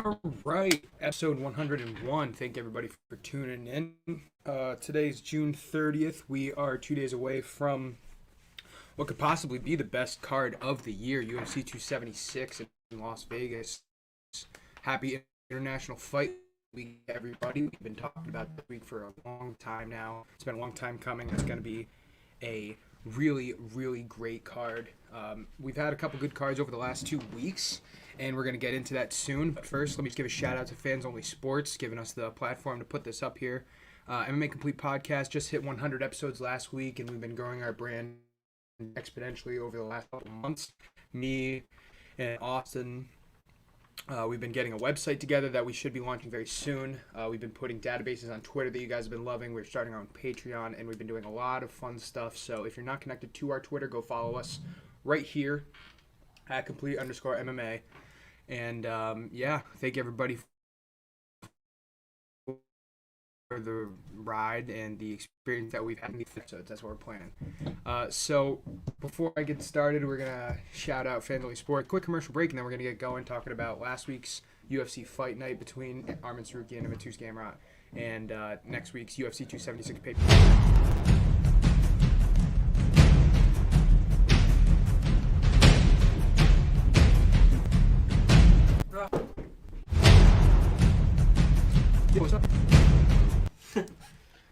All right, episode 101. Thank everybody for tuning in. Today's June 30th. We are 2 days away from what could possibly be the best card of the year, UFC 276 in Las Vegas. Happy International Fight Week, everybody. We've been talking about this week for a long time now. It's been a long time coming. It's going to be a really, really great card. We've had a couple good cards over the last 2 weeks, and we're going to get into that soon. But first, let me just give a shout out to Fans Only Sports, giving us the platform to put this up here. MMA Complete Podcast just hit 100 episodes last week, and we've been growing our brand exponentially over the last couple months. Me and Austin, we've been getting a website together that we should be launching very soon. We've been putting databases on Twitter that you guys have been loving. We're starting our own Patreon, and we've been doing a lot of fun stuff. So if you're not connected to our Twitter, go follow us right here at complete_MMA. And yeah, thank everybody for the ride and the experience that we've had in these episodes. That's what we're planning. So before I get started, we're gonna shout out Fans Only Sport. Quick commercial break, and then we're gonna get going talking about last week's UFC fight night between Arman Sarukian and Mateusz Gamrot, and next week's UFC 276 pay-per-view. What's up? Do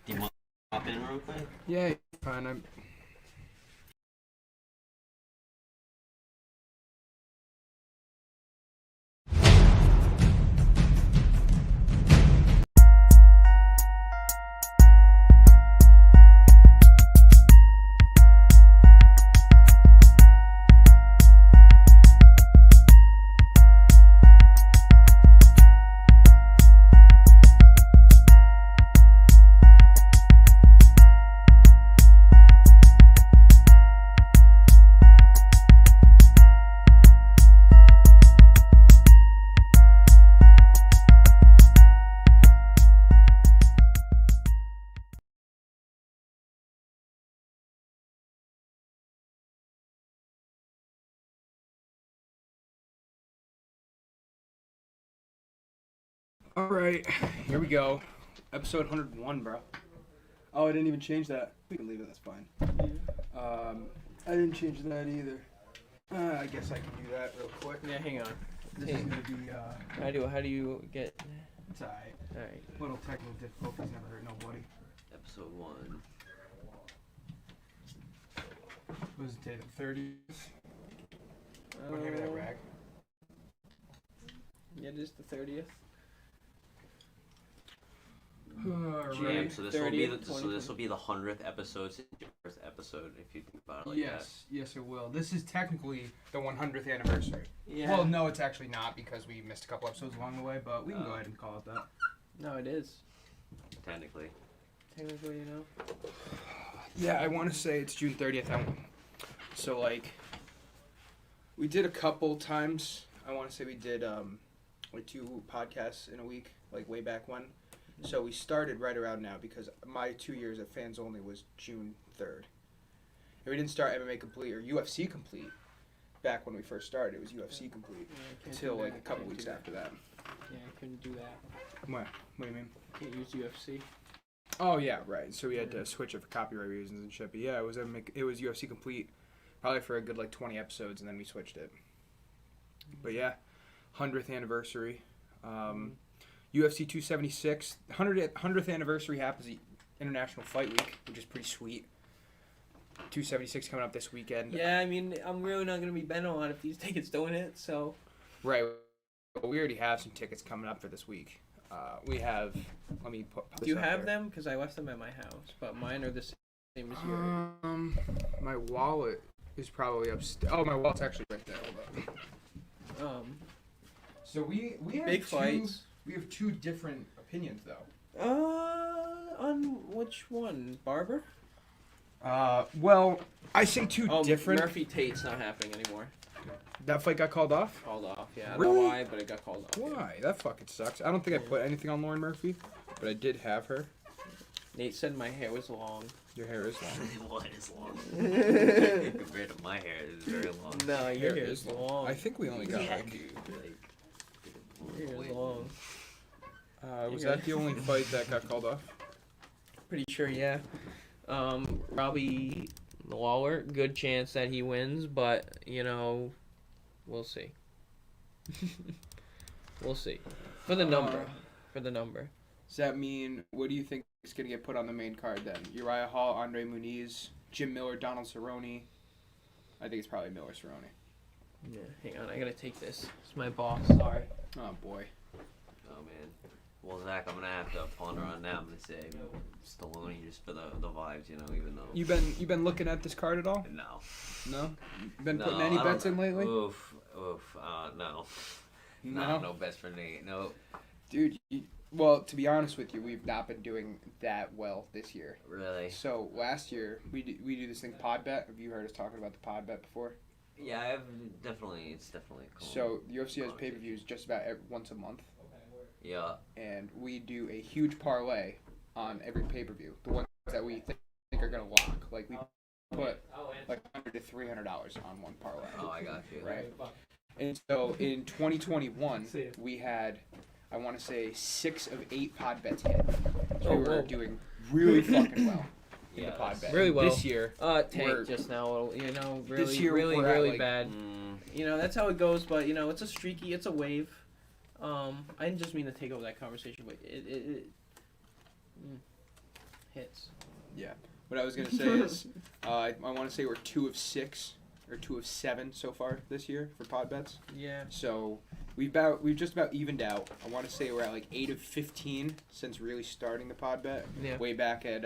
you want to hop in real quick? Yeah, fine. All right, here we go. Episode 101, bro. Oh, I didn't even change that. We can leave it. That's fine. I didn't change that either. I guess I can do that real quick. Yeah, hang on. This is gonna be. How do you get? It's alright. Alright. Little technical difficulties never hurt nobody. Episode 1. What was it today? The 30th. What hand me that rag? Yeah, it is the 30th. Right. So this will be the 100th episode since your first episode, if you think about it like Yes, it will. This is technically the 100th anniversary. Yeah. Well, no, it's actually not because we missed a couple episodes along the way, but we can go ahead and call it that. No, it is. that. Technically. Technically, you know. Yeah, I want to say it's June 30th. So, like, we did a couple times. I want to say we did, like, 2 podcasts in a week, like, way back when. So we started right around now because my 2 years at Fans Only was June 3rd. And we didn't start MMA Complete or UFC Complete back when we first started. It was UFC Complete until, like, a couple weeks after that. Yeah, I couldn't do that. What do you mean? Can't use UFC. Oh, yeah, right. So we had to switch it for copyright reasons and shit. But yeah, it was UFC Complete probably for a good, like, 20 episodes, and then we switched it. But yeah, 100th anniversary. UFC 276, 100th anniversary happens International Fight Week, which is pretty sweet. 276 coming up this weekend. Yeah, I mean, I'm really not going to be bent on if these tickets don't hit, so. Right. But we already have some tickets coming up for this week. We have, let me put this Do you up have here. them? Because I left them at my house, but mine are the same as yours. My wallet is probably upstairs. Oh, my wallet's actually right there. Hold up. So we have Big fights. We have 2 different opinions, though. On which one? Barber? Well, I say 2 different. Murphy Tate's not happening anymore. That fight got called off? Called off, yeah. Really? I don't know why, but it got called off. Why? That fucking sucks. I don't think I put anything on Lauren Murphy, but I did have her. Nate said my hair was long. Your hair is long. What is long? Compared to my hair, it is very long. No, your hair is long. I think we only got like years long. Was that the only fight that got called off? Pretty sure, yeah. Robbie Lawler, good chance that he wins, but, we'll see. We'll see. For the number. Does that mean, what do you think is going to get put on the main card then? Uriah Hall, Andre Muniz, Jim Miller, Donald Cerrone. I think it's probably Miller Cerrone. Yeah, hang on, I gotta take this. It's my boss, sorry. Oh, boy. Oh, man. Well, Zach, I'm going to have to ponder on that. I'm going to say Stallone just for the vibes, even though... You been looking at this card at all? No. No? Been putting any bets in lately? Oof. No. No? No bets for Nate. No. Dude, well, to be honest with you, we've not been doing that well this year. Really? So, last year, we do this thing, pod bet. Have you heard us talking about the pod bet before? Yeah, it's definitely cool. So, the UFC has pay-per-views just about once a month. Yeah. And we do a huge parlay on every pay-per-view. The ones that we think are going to lock. Like, we put like $100 to $300 on one parlay. Oh, I got you. Right? And so, in 2021, we had, I want to say, 6 of 8 pod bets hit. So we were doing really fucking well in the pod bet. Really well. This year, tanked just now, really, this year really, we're at, really like, bad. That's how it goes, but, it's a streaky, it's a wave. I didn't just mean to take over that conversation, but it hits. Yeah. What I was going to say is, I want to say we're 2 of 6 or 2 of 7 so far this year for pod bets. Yeah. So we've just about evened out. I want to say we're at like 8 of 15 since really starting the pod bet. Yeah. Way back at,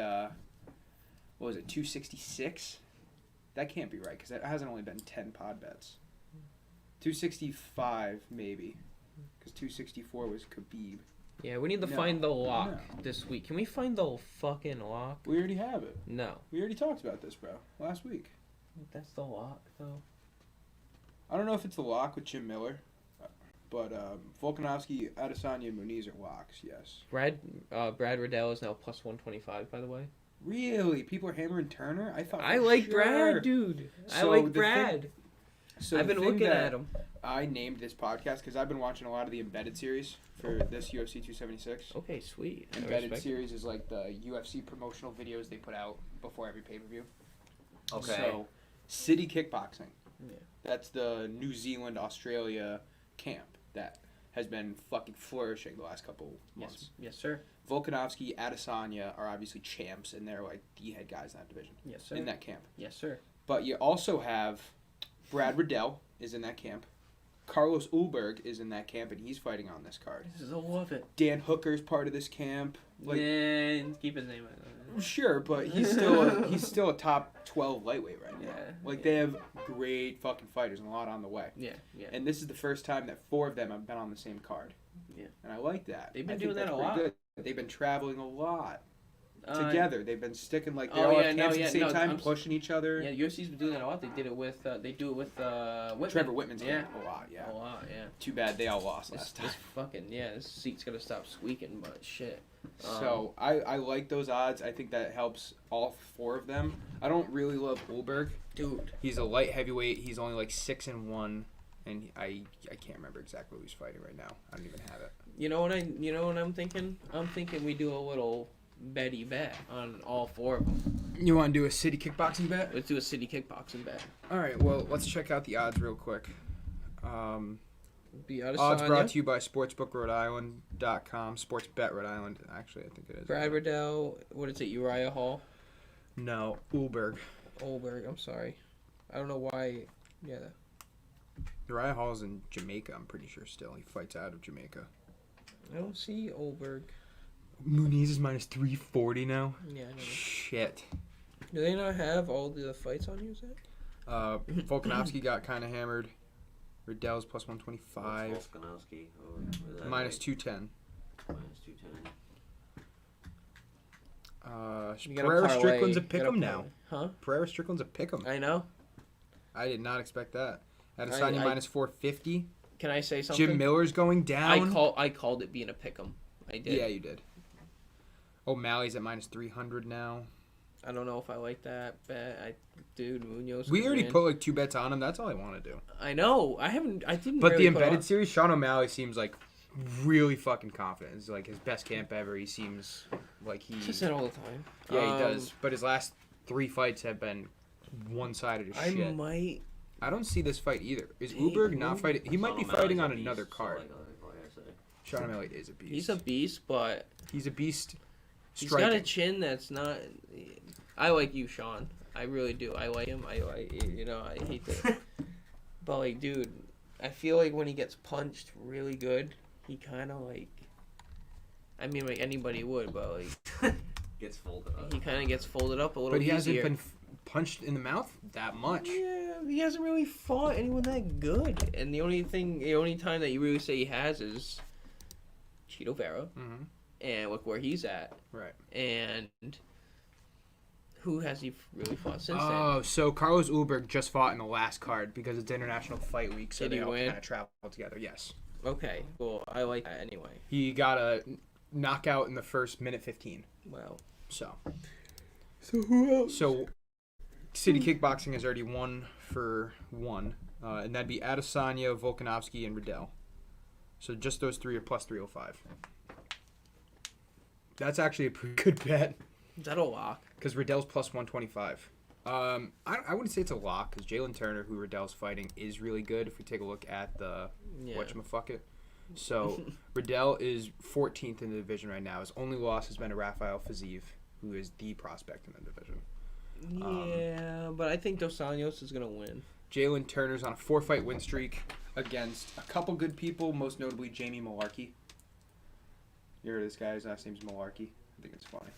what was it, 266? That can't be right because that hasn't only been 10 pod bets. 265 maybe, because 264 was Khabib. Yeah, we need to find the lock this week. Can we find the fucking lock? We already have it. No. We already talked about this, bro, last week. That's the lock, though. I don't know if it's the lock with Jim Miller, but Volkanovski, Adesanya, and Muniz are locks, yes. Brad Riddell is now plus 125, by the way. Really? People are hammering Turner? I like Brad, dude. I like Brad. I've been looking at him. I named this podcast because I've been watching a lot of the Embedded series for this UFC 276. Okay, sweet. Embedded series is like the UFC promotional videos they put out before every pay-per-view. Okay. So, City Kickboxing. Yeah. That's the New Zealand, Australia camp that has been fucking flourishing the last couple months. Yes, sir. Volkanovski, Adesanya are obviously champs, and they're like the head guys in that division. Yes, sir. In that camp. Yes, sir. But you also have Brad Riddell is in that camp. Carlos Ulberg is in that camp, and he's fighting on this card. I love it. Dan Hooker's part of this camp. Like, Man, keep his name. Sure, but he's still a top 12 lightweight right now. Yeah. Like they have great fucking fighters and a lot on the way. Yeah. And this is the first time that 4 of them have been on the same card. Yeah. And I like that. They've been I think doing that that's a pretty lot. Good. They've been traveling a lot together. They've been sticking like they Oh, all yeah, have no, camps yeah, at the same no, time, I'm pushing each other. Yeah, UFC's been doing that a lot. They do it with Whitman. Trevor Whitman's yeah. camp a lot, yeah. A lot, yeah. Too bad they all lost last time. This seat's gonna stop squeaking, but shit. So I like those odds. I think that helps all 4 of them. I don't really love Ulberg. Dude. He's a light heavyweight. He's only like 6-1, and I can't remember exactly who he's fighting right now. I don't even have it. You know what I'm thinking? I'm thinking we do a little Betty bet on all 4 of them. You want to do a City Kickboxing bet? Let's do a City Kickboxing bet. All right. Well, let's check out the odds real quick. Odds brought to you by SportsbookRhode-Island.com. Sportsbet Rhode Island. Actually, I think it is. Brad Riddell. What is it? Uriah Hall. No, Ulberg. I'm sorry. I don't know why. Yeah. Uriah Hall's in Jamaica. I'm pretty sure still. He fights out of Jamaica. I don't see Ulberg. Muniz is minus 340 now. Yeah, I know. Shit. Do they not have all the fights on you, Zach? Volkanovski got kind of hammered. Riddell's plus 125. What's Volkanovski? Minus 210. Minus 210. Pereira Strickland's a pick'em now. Huh? Pereira Strickland's a pick'em. I know. I did not expect that. Adesanya minus 450. Can I say something? Jim Miller's going down. I called it being a pick'em. I did. Yeah, you did. O'Malley's at minus 300 now. I don't know if I like that bet. Dude, Munoz. We already put like 2 bets on him. That's all I want to do. I know. I didn't. But really the embedded series, Sean O'Malley seems like really fucking confident. It's like his best camp ever. He seems like he. Just that all the time. Yeah, he does. But his last 3 fights have been one-sided as shit. I don't see this fight either. Is Uberg not fighting? He might be fighting on another card. Sean O'Malley is a beast. He's a beast, but He's a beast. he's Striking. got a chin that's not. I like you, Sean. I really do. I like him. I hate that. But like, dude, I feel like when he gets punched really good, he kind of like. I mean, like anybody would, but like Gets folded up. he kind of gets folded up a little. But he hasn't easier. been punched in the mouth that much. Yeah, he hasn't really fought anyone that good, and the only time that you really say he has is Cheeto Vera, Mm-hmm. and look where he's at. Right. And who has he really fought since Oh, so Carlos Ulberg just fought in the last card because it's International Fight Week, so Did they he all win? kind of travel together. Yes. then? Okay, well, I like that anyway. He got a knockout in the first minute 15. Wow. So who else? So City Kickboxing has already won for 1, and that'd be Adesanya, Volkanovski, and Riddell. So just those 3 are plus 305. That's actually a pretty good bet Is that a lock? because Riddell's plus 125. I wouldn't say it's a lock because Jalen Turner, who Riddell's fighting, is really good. If we take a look at the Yeah. whatchamaffuck. So Riddell is 14th in the division right now. His only loss has been to Rafael Fiziev, who is the prospect in the division. Yeah, but I think Dos Anjos is gonna win. Jalen Turner's on a 4-fight win streak against a couple good people, most notably Jamie Malarkey. You heard of this guy? His last name's Malarkey. I think it's funny.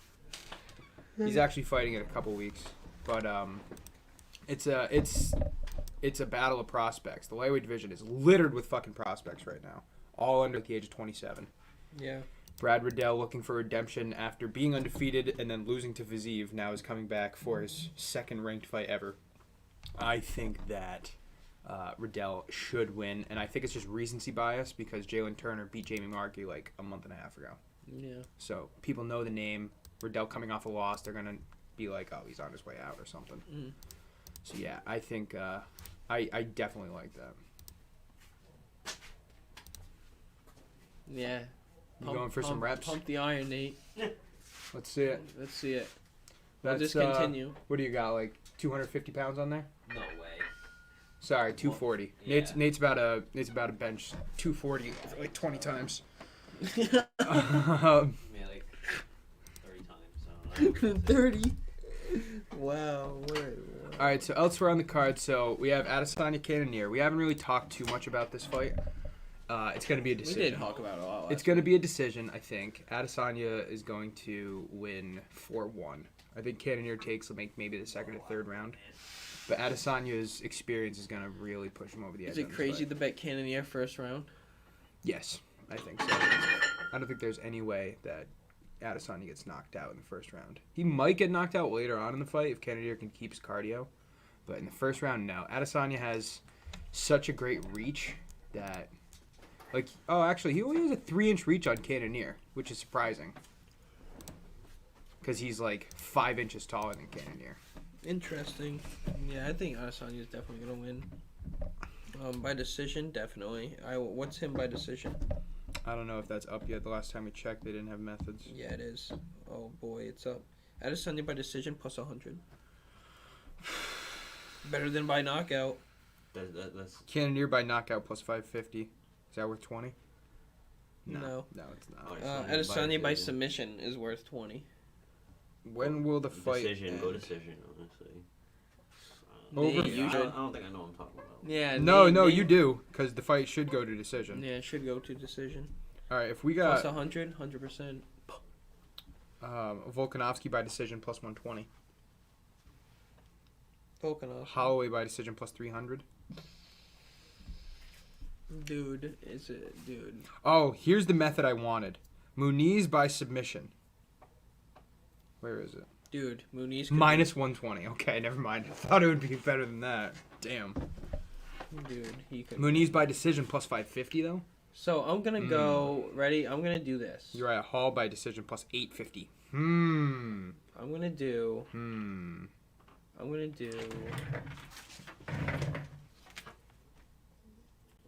He's actually fighting in a couple weeks, but it's a battle of prospects. The lightweight division is littered with fucking prospects right now, all under the age of 27. Yeah. Brad Riddell, looking for redemption after being undefeated and then losing to Fiziev, now is coming back for his second ranked fight ever. I think that Riddell should win, and I think it's just recency bias because Jalen Turner beat Jamie Malarkey like a month and a half ago. Yeah. So people know the name. Riddell coming off a loss, they're going to be like, oh, he's on his way out or something. Mm. So yeah, I think I definitely like that. Yeah. You going for some reps? Pump the iron, Nate. Let's see it. Let's see it. We'll That's, just continue. What do you got, like 250 pounds on there? No way. Sorry, 240. Yeah. Nate's about a bench 240 like 20 times. Yeah, like 30 times. I don't know. 30. Wow. All right, so elsewhere on the card, so we have Adesanya Cannonier. We haven't really talked too much about this fight. It's going to be a We decision. did talk about it a lot. It's going to be a decision, I think. Adesanya is going to win 4-1. I think Cannonier takes maybe the second or third round. But Adesanya's experience is going to really push him over the edge. Is it crazy to bet Cannonier first round? Yes, I think so. I don't think there's any way that Adesanya gets knocked out in the first round. He might get knocked out later on in the fight if Cannonier can keep his cardio. But in the first round, no. Adesanya has such a great reach that... actually, he only has a 3-inch reach on Cannonier, which is surprising. Because he's like 5 inches taller than Cannonier. Interesting. Yeah, I think Adesanya is definitely gonna win. By decision, definitely. What's him by decision? I don't know if that's up yet. The last time we checked, they didn't have methods. Yeah, it is. Oh boy, it's up. Adesanya by decision plus 100. Better than by knockout. That's Cannonier by knockout plus 550. Is that worth 20? No. No, it's not. Adesanya by submission is worth 20. When will the fight decision? end? Go decision, honestly. Over- You I should. don't think I know what I'm talking about. Yeah. No, Nate- you do, because the fight should go to decision. Yeah, it should go to decision. All right, if we Plus got 100%. Volkanovski by decision plus 120, Volkanov. Holloway by decision plus 300. Dude, is it, dude? Oh, here's the method I wanted. Muniz by submission. Where is it? Dude, Muniz. could Minus 120. Okay, never mind. I thought it would be better than that. Damn. Dude, he could. Muniz by decision plus 550 though. So I'm gonna go. Ready? I'm gonna do this. You're at Hall by decision plus 850. I'm gonna do. Hmm. I'm gonna do.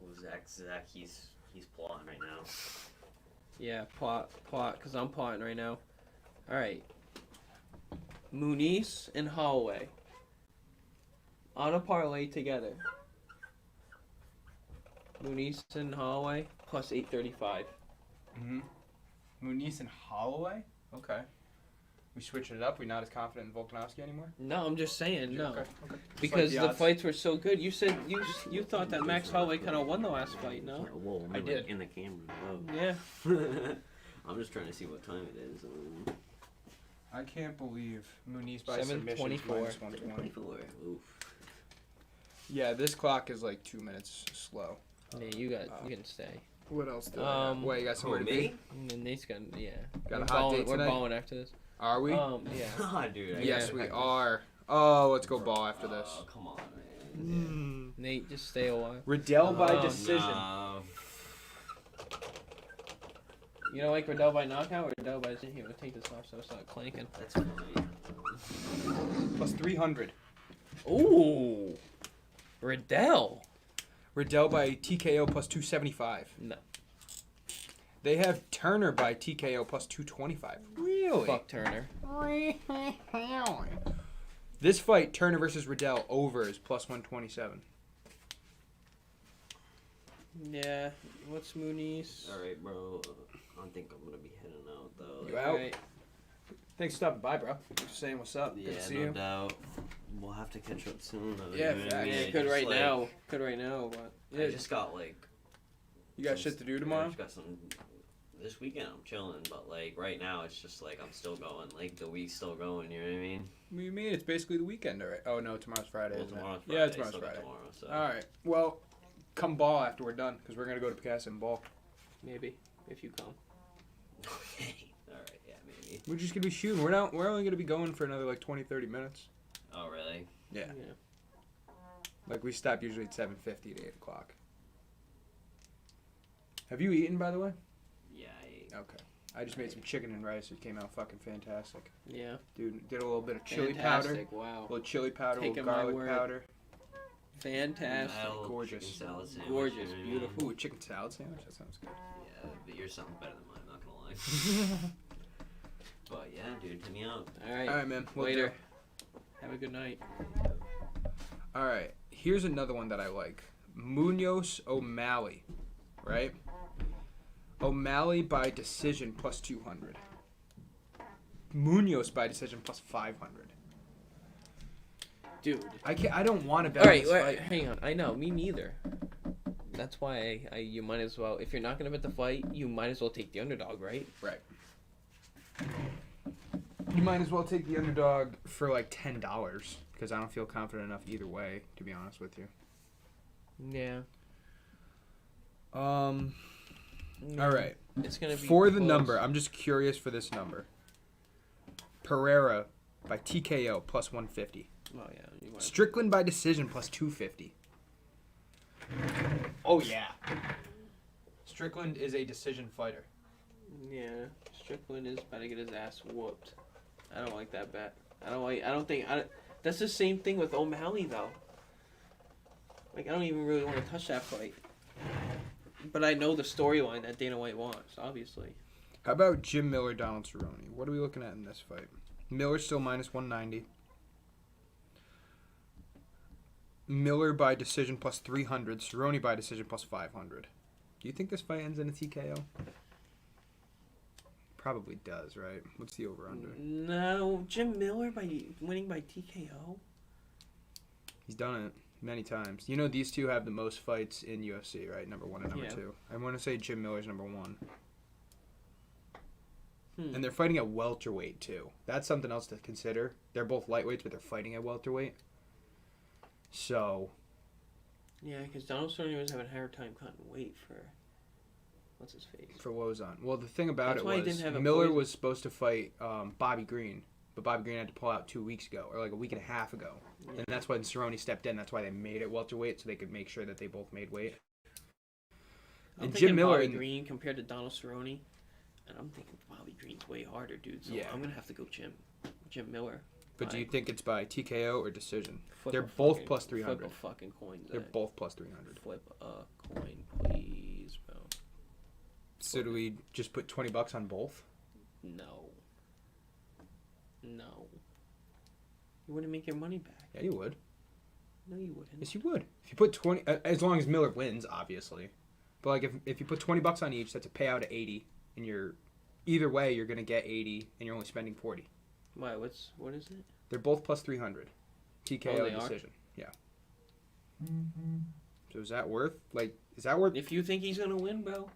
Well, Zach, he's He's plotting right now. Yeah, plot, because I'm plotting right now. All right. Muniz and Holloway on a parlay together. Muniz and Holloway plus 835. Mm-hmm. Muniz and Holloway? Okay. We switching it up? We're not as confident in Volkanovski anymore? No, I'm just saying no. Okay. Because Just like the odds. fights were so good. You said you thought that Max Holloway kind of won the last fight, no? Whoa, I did. In the camera. Yeah. I'm just trying to see what time it is. I can't believe Muniz by 7:24. submission is minus 120. 24. Oof. Yeah, this clock is like 2 minutes slow. Yeah, you can stay. What else do I have? Wait, you got somewhere to me? be? And then Nate's got Got we're a hot balling, date we're tonight? balling after this. Are we? Yeah. Ah, dude. I Yes, gotta- we are. Oh, let's go ball after this. Oh, come on, man. Nate, just stay a while. Riddell by Oh, decision. No. You don't like Riddell by knockout or Riddell by decision? Here, we'll take this off so it's not clanking. That's funny. Plus 300. Ooh, Riddell. Riddell by TKO plus 275. No. They have Turner by TKO plus 225. Really? Fuck Turner. This fight, Turner versus Riddell, over is plus 127. Yeah. What's Muniz? All right, bro. I think I'm gonna be heading out though. You out? Alright. Thanks for stopping by, bro. Just saying what's up. Good Yeah, to see no you. doubt. We'll have to catch up soon. Though, Yeah, you know what I facts. mean? Yeah, I could just, right like, now. Could right now, but I just got like. You got shit to do tomorrow? I just got some. This weekend I'm chilling, but like right now it's just like I'm still going. Like the week's still going. You know what I mean? What do you mean? It's basically the weekend, alright? Oh no, tomorrow's Friday. Well, Isn't tomorrow's it? Friday. Yeah, tomorrow's still got Friday. Tomorrow, so. All right. Well, come ball after we're done, because we're gonna go to Picasso and ball. maybe if you come. Okay. All right. Yeah, maybe. We're just gonna be shooting. We're only gonna be going for another like 20, 30 minutes. Oh really? Yeah. Yeah. Like we stop usually at 7:50 to 8 o'clock. Have you eaten, by the way? Yeah. Okay. I just made some chicken and rice. It came out fucking fantastic. Yeah. Dude, did a little bit of chili powder. Fantastic. Wow. A little chili powder, a Taking little my garlic word. powder. Fantastic. Mild Gorgeous. chicken salad sandwich, Gorgeous, you know what I mean? beautiful. Ooh, a chicken salad sandwich? That sounds good. Yeah, but you're something better than mine. Not gonna lie. But yeah, dude, hit me up. All right. All right, man. We'll Later. do. Have a good night. All right. Here's another one that I like. Munoz O'Malley, right? O'Malley by decision plus 200. Munoz by decision plus 500. Dude. I don't want to bet All on right, this wait, fight. hang on. I know, me neither. That's why you might as well, if you're not going to bet the fight, you might as well take the underdog, right? Right. You might as well take the underdog for like $10 because I don't feel confident enough either way, to be honest with you. Yeah. All right. It's going to be For the close. number, I'm just curious for this number. Pereira by TKO plus 150. Oh, yeah. You might. Strickland by decision plus 250. Oh, yeah. Strickland is a decision fighter. Yeah. Strickland is about to get his ass whooped. I don't like that bet. That's the same thing with O'Malley, though. Like, I don't even really want to touch that fight. But I know the storyline that Dana White wants, obviously. How about Jim Miller, Donald Cerrone? What are we looking at in this fight? Miller's still minus 190. Miller by decision plus 300. Cerrone by decision plus 500. Do you think this fight ends in a TKO? Probably does, right? What's the over-under? No, Jim Miller winning by TKO? He's done it many times. You know these two have the most fights in UFC, right? Number 1 and number Yeah. 2. I want to say Jim Miller's number 1. Hmm. And they're fighting at welterweight, too. That's something else to consider. They're both lightweights, but they're fighting at welterweight. So, Yeah, because Donald Cerrone was having a hard time cutting weight for what's his face. for Wozon. Well, the thing about That's it why he was didn't have a Miller poison. was supposed to fight Bobby Green, but Bobby Green had to pull out 2 weeks ago, or like a week and a half ago. Yeah. And that's when Cerrone stepped in. That's why they made it welterweight, so they could make sure that they both made weight. I'm And thinking Jim Miller Bobby and- Green compared to Donald Cerrone, and I'm thinking Bobby Green's way harder, dude. So Yeah. I'm gonna have to go Jim Miller. But do you think it's by TKO or decision? Flip They're a both fucking- plus 300. Flip a fucking coin. They're Zach. both plus 300. Flip a coin, please, bro. So do we just put $20 on both? No. You wouldn't make your money back. Yeah, you would. No, you wouldn't. Yes, you would. If you put 20, as long as Miller wins, obviously. But like if you put $20 on each, that's a payout of 80, and either way you're gonna get 80, and you're only spending 40. Why? What is it? They're both plus 300. TKO decision. Yeah. So is that worth? If you think he's gonna win, bro.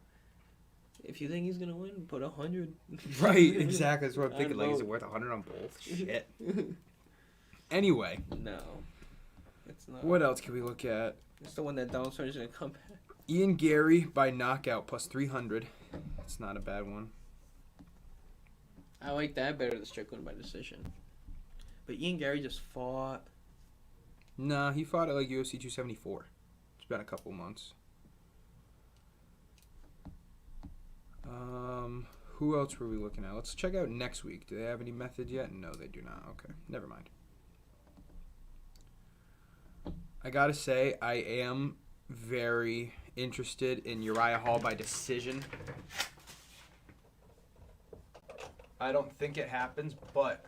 If you think he's gonna win, put 100. Right, exactly. That's what I'm thinking. I'd Like, is vote. it worth 100 on both? Shit. Anyway, No, it's not. what else can we look at? It's the one that Donald Sterner's gonna come back. Ian Gary by knockout plus 300. That's not a bad one. I like that better than Strickland by decision. But Ian Gary just fought. Nah, he fought at like UFC 274. It's been a couple months. Who else were we looking at? Let's check out next week. Do they have any method yet? No, they do not. Okay, never mind. I gotta say, I am very interested in Uriah Hall by decision. I don't think it happens, but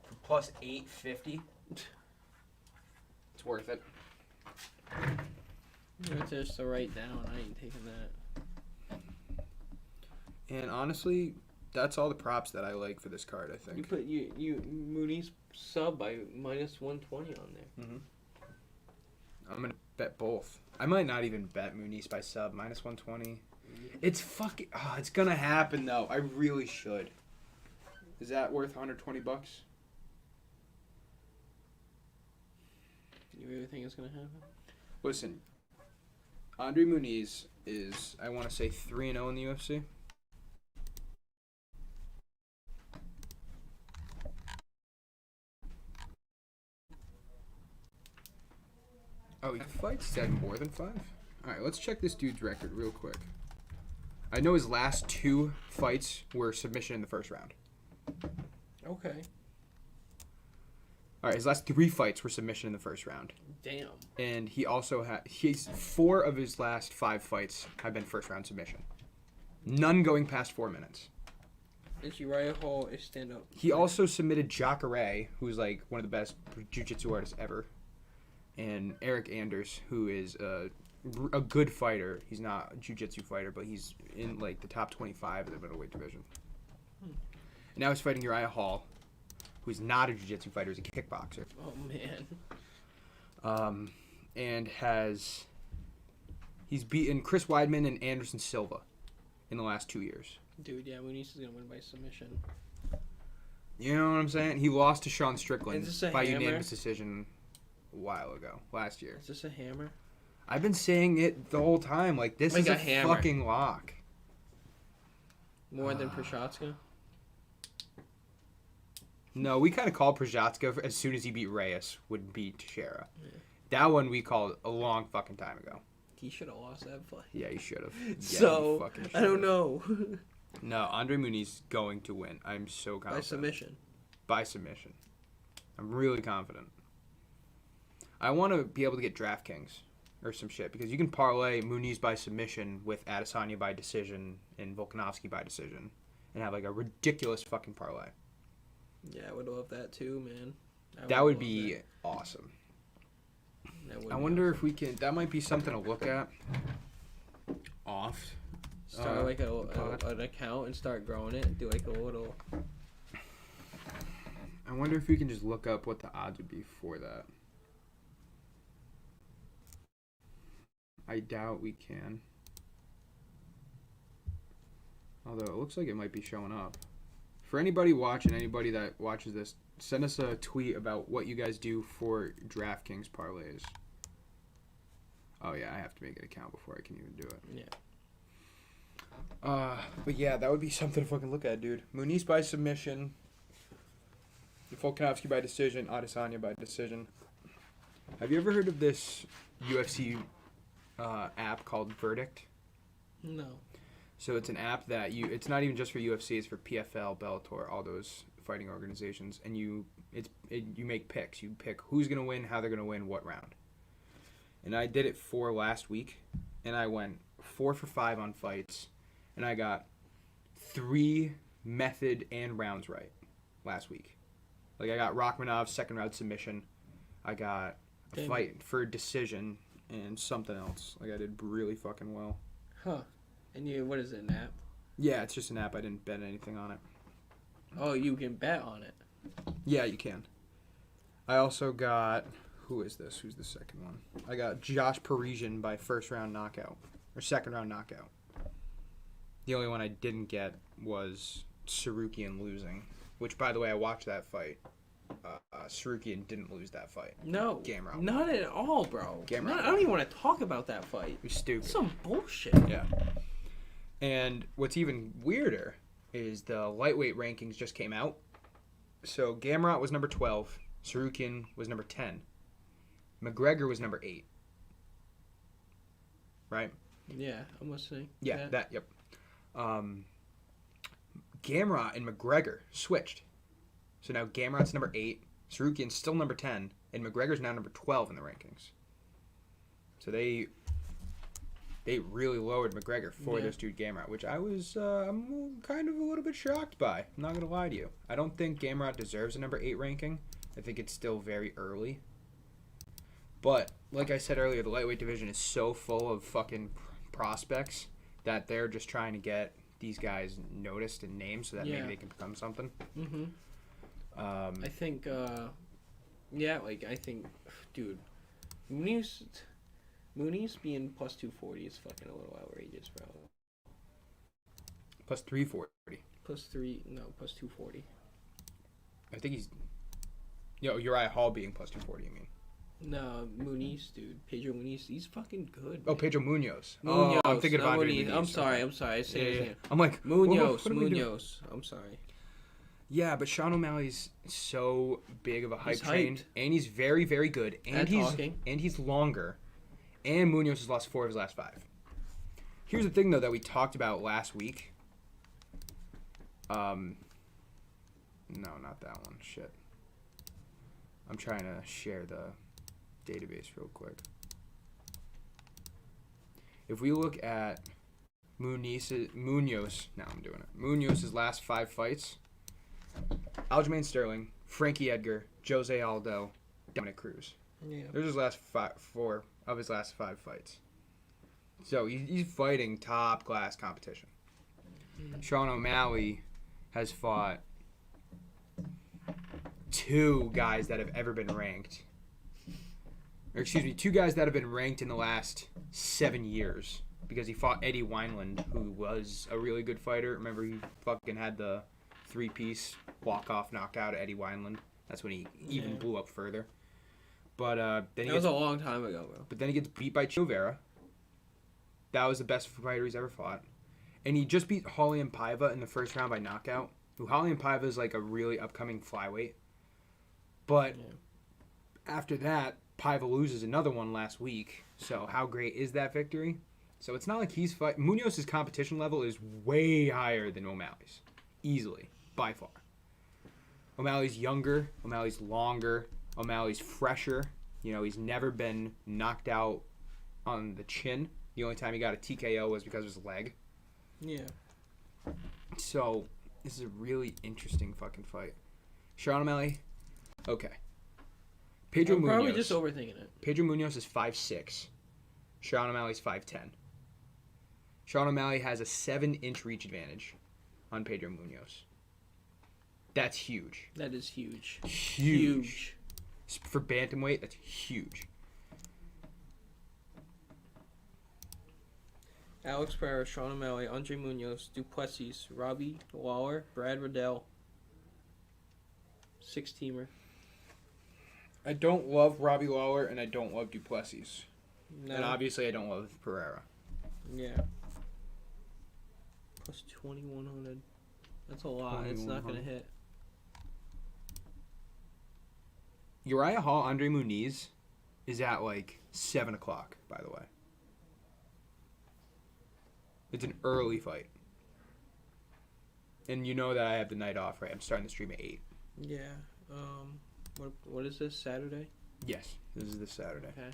for plus 850, it's worth it. It's just to write down. I ain't taking that. And honestly, that's all the props that I like for this card, I think. You put you Moody's sub by minus 120 on there. Mm-hmm. I'm going to bet both. I might not even bet Muniz by sub, minus 120. It's fucking... Oh, it's going to happen, though. I really should. Is that worth $120? You really think it's gonna happen? Listen, Andre Muniz is, I want to say, 3-0 in the UFC. Oh, he fights said more than 5? Alright, let's check this dude's record real quick. I know his last 2 fights were submission in the first round. Okay. Alright, his last 3 fights were submission in the first round. Damn. And he also he's 4 of his last 5 fights have been first round submission. None going past 4 minutes. Is Uriah Hall a stand-up? He also submitted Jacare, who's like one of the best jiu-jitsu artists ever. And Eric Anders, who is a good fighter. He's not a jiu-jitsu fighter, but he's in like the top 25 of the middleweight division. And now he's fighting Uriah Hall, who's not a jiu-jitsu fighter, he's a kickboxer. Oh man. And he's beaten Chris Weidman and Anderson Silva in the last 2 years. Dude, yeah, Muniz is gonna win by submission. You know what I'm saying? He lost to Sean Strickland Is this a by hammer? unanimous decision a while ago, last year. Is this a hammer? I've been saying it the whole time. Like, this Like is a a hammer. fucking lock. More than Prochazka? No, we kind of called Prochazka as soon as he beat Reyes, would beat Teixeira. Yeah. That one we called a long fucking time ago. He should have lost that fight. Yeah, he should have. So, I don't know. No, Andre Muniz is going to win. I'm so confident. By submission. By submission. I'm really confident. I want to be able to get DraftKings or some shit because you can parlay Muniz by submission with Adesanya by decision and Volkanovski by decision and have like a ridiculous fucking parlay. Yeah, I would love that too, man. That would be awesome. That would I be wonder awesome. if we can. That might be something to look at. Off. Start like an account and start growing it. Do like a little. I wonder if we can just look up what the odds would be for that. I doubt we can. Although it looks like it might be showing up. For anybody watching, anybody that watches this, send us a tweet about what you guys do for DraftKings parlays. Oh yeah, I have to make an account before I can even do it. Yeah. But yeah, that would be something to fucking look at, dude. Muniz by submission. Volkanovski by decision. Adesanya by decision. Have you ever heard of this UFC app called Verdict? No. So it's an app that it's not even just for UFC, it's for PFL, Bellator, all those fighting organizations, and you make picks. You pick who's going to win, how they're going to win, what round. And I did it for last week, and I went 4 for 5 on fights, and I got 3 method and rounds right last week. Like, I got Rachmanov's second round submission. I got a fight for decision and something else. Like, I did really fucking well. Huh. And what is it, an app? Yeah, it's just an app. I didn't bet anything on it. Oh, you can bet on it. Yeah, you can. I also got... Who is this? Who's the second one? I got Josh Parisian by first round knockout. Or second round knockout. The only one I didn't get was Sarukian losing. Which, by the way, I watched that fight. Sarukian didn't lose that fight. No. Gamrot. Not at all, bro. Gamrot. I don't even want to talk about that fight. It was stupid. Some bullshit. Yeah. And what's even weirder is the lightweight rankings just came out. So Gamrot was number 12. Sarukian was number 10. McGregor was number 8. Right? Yeah, I'm listening. Yeah, that, yep. Gamrot and McGregor switched. So now Gamrot's number 8, Sarukian's still number 10, and McGregor's now number 12 in the rankings. So they really lowered McGregor for this dude Gamrot, which I'm kind of a little bit shocked by. I'm not going to lie to you. I don't think Gamrot deserves a number 8 ranking. I think it's still very early. But, like I said earlier, the lightweight division is so full of fucking prospects that they're just trying to get these guys noticed and named so that maybe they can become something. Mm-hmm. I think, dude, Mooney's being plus 240 is fucking a little outrageous, bro. Plus 340. Plus 240. I think he's... Uriah Hall being plus 240, you mean? No, Muniz, dude. Pedro Muniz, he's fucking good. Oh, Pedro Munoz. Munoz. Oh, I'm thinking about Muniz. I'm sorry. I say his name. I'm like, Munoz. what Munoz. I'm sorry. Yeah, but Sean O'Malley's so big of a hype train, hyped. and he's very, very good, and he's longer, and Munoz has lost 4 of his last 5. Here's the thing, though, that we talked about last week. No, not that one. Shit. I'm trying to share the database real quick. If we look at Munoz's last 5 fights: Aljamain Sterling, Frankie Edgar, Jose Aldo, Dominic Cruz. Yeah. There's his last 4 of his last 5 fights. So he's fighting top class competition. Sean O'Malley has fought 2 guys that have ever been ranked. Or excuse me, 2 guys that have been ranked in the last 7 years. Because he fought Eddie Wineland, who was a really good fighter. Remember, he fucking had the 3-piece walk-off knockout at Eddie Wineland. That's when he even blew up further. But then that was a long time ago, bro. But then he gets beat by Chito Vera. That was the best fighter he's ever fought. And he just beat Raulian Paiva in the first round by knockout. Who Raulian Paiva is like a really upcoming flyweight. But after that, Paiva loses another one last week. So how great is that victory? So it's not like he's fighting. Munoz's competition level is way higher than O'Malley's. Easily. By far. O'Malley's younger. O'Malley's longer. O'Malley's fresher. He's never been knocked out on the chin. The only time he got a TKO was because of his leg. Yeah. So, this is a really interesting fucking fight. Sean O'Malley, okay. Pedro Munoz. Probably just overthinking it. Pedro Munoz is 5'6". Sean O'Malley's 5'10". Sean O'Malley has a 7-inch reach advantage on Pedro Munoz. That's huge. That is huge. Huge. For bantamweight, that's huge. Alex Pereira, Sean O'Malley, Andre Munoz, Duplessis, Robbie Lawler, Brad Riddell. 6-teamer. I don't love Robbie Lawler, and I don't love Duplessis. No. And obviously I don't love Pereira. Yeah. Plus 2,100. That's a lot. It's not going to hit. Uriah Hall, Andre Muniz is at 7 o'clock, by the way. It's an early fight. And you know that I have the night off, right? I'm starting the stream at 8. Yeah. What is this, Saturday? Yes, this is this Saturday. Okay.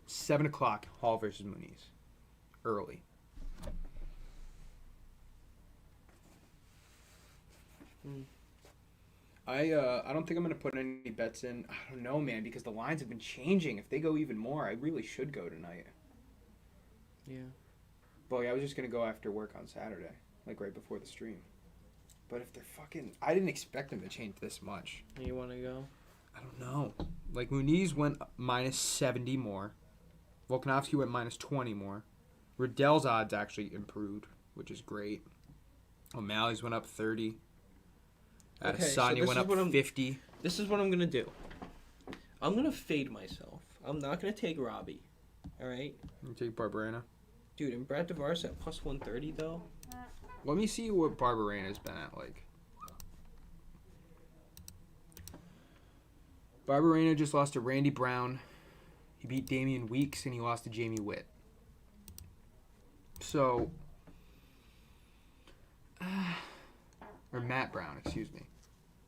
7 o'clock, Hall versus Muniz. Early. I don't think I'm gonna put any bets in. I don't know, man, because the lines have been changing. If they go even more, I really should go tonight. Yeah. But yeah, I was just gonna go after work on Saturday, like right before the stream. But if they're fucking, I didn't expect them to change this much. You want to go? I don't know. Like Muniz went minus 70 more. Volkanovski went minus 20 more. Riddell's odds actually improved, which is great. O'Malley's went up 30. Okay, so Adesanya this went is up what I'm- 50. This is what I'm gonna do. I'm gonna fade myself. I'm not gonna take Robbie. All right, You take Barberena. dude. And Brad Tavares at plus 130 though. Let me see what Barberena's been at like. Barberena just lost to Randy Brown. He beat Damian Weeks and he lost to Jamie Witt. So, or Matt Brown, excuse me.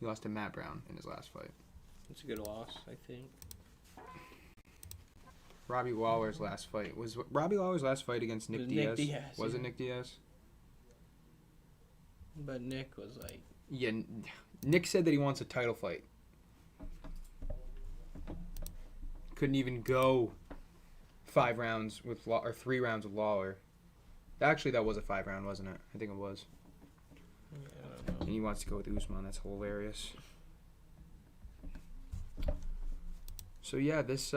He lost to Matt Brown in his last fight. It's a good loss, I think. Robbie Lawler's last fight was against Nick was Diaz. Nick Diaz, Was yeah. it Nick Diaz? But Nick was like, Yeah, Nick said that he wants a title fight. Couldn't even go 5 rounds with or 3 rounds with Lawler. Actually, that was a 5-round, wasn't it? I think it was. I don't know. And he wants to go with Usman. That's hilarious. So yeah, this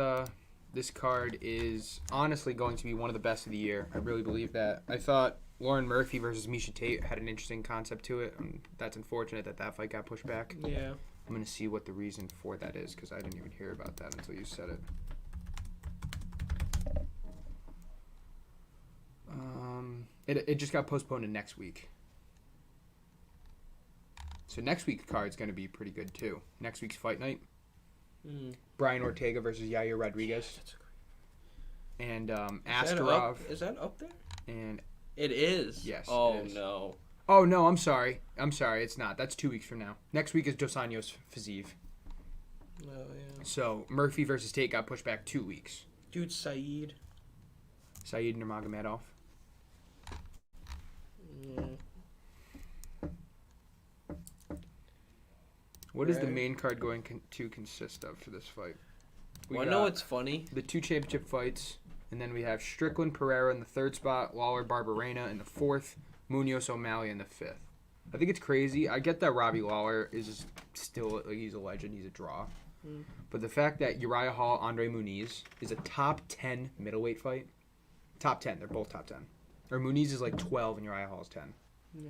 card is honestly going to be one of the best of the year. I really believe that. I thought Lauren Murphy versus Miesha Tate had an interesting concept to it. That's unfortunate that fight got pushed back. Yeah. I'm going to see what the reason for that is because I didn't even hear about that until you said it. It just got postponed to next week. So next week's card's going to be pretty good too. Next week's fight night. Brian Ortega versus Yair Rodriguez. That's great. And Is that Askarov. Is that up there? And It is. Yes, Oh it is. no. oh no, I'm sorry. It's not. That's 2 weeks from now. Next week is Dos Anjos Fiziev. Oh yeah. So Murphy versus Tate got pushed back 2 weeks. Dude, Saeed. Saeed Nurmagomedov. Yeah. What is the Right. main card going to consist of for this fight? We Well, I got know it's funny. the 2 championship fights, and then we have Strickland Pereira in the 3rd spot, Lawler Barberena in the 4th, Munoz O'Malley in the 5th. I think it's crazy. I get that Robbie Lawler is still like he's a legend, he's a draw. But the fact that Uriah Hall, Andre Muniz is a top 10 middleweight fight, top 10, they're both top 10. Or Muniz is like 12 and Uriah Hall is 10. Yeah.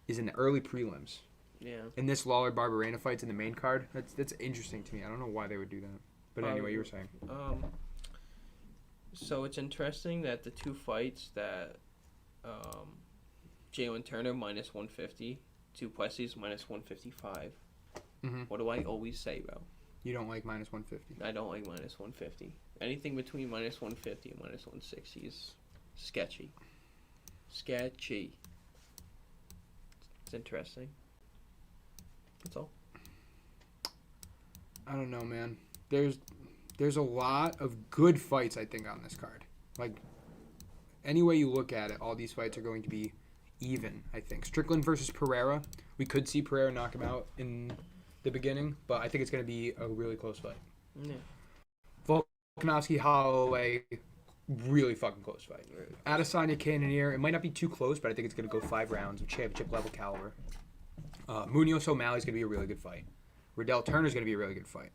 Is in the early prelims. Yeah. And this Lawler Barberena fight's in the main card. That's interesting to me. I don't know why they would do that. But anyway, you were saying. So it's interesting that the 2 fights that Jalen Turner minus 150, Duplessis minus 155. Mm-hmm. What do I always say, bro? You don't like minus 150. I don't like minus 150. Anything between minus 150 and minus 160 is sketchy. Sketchy. It's interesting. That's all. I don't know, man. There's a lot of good fights, I think, on this card. Like, any way you look at it, all these fights are going to be even, I think. Strickland versus Pereira. We could see Pereira knock him out in the beginning, but I think it's going to be a really close fight. Yeah. Volkanovski, Holloway, really fucking close fight. Adesanya, Cannonier, it might not be too close, but I think it's going to go 5 rounds of championship level caliber. Munoz O'Malley's going to be a really good fight. Riddell Turner's going to be a really good fight.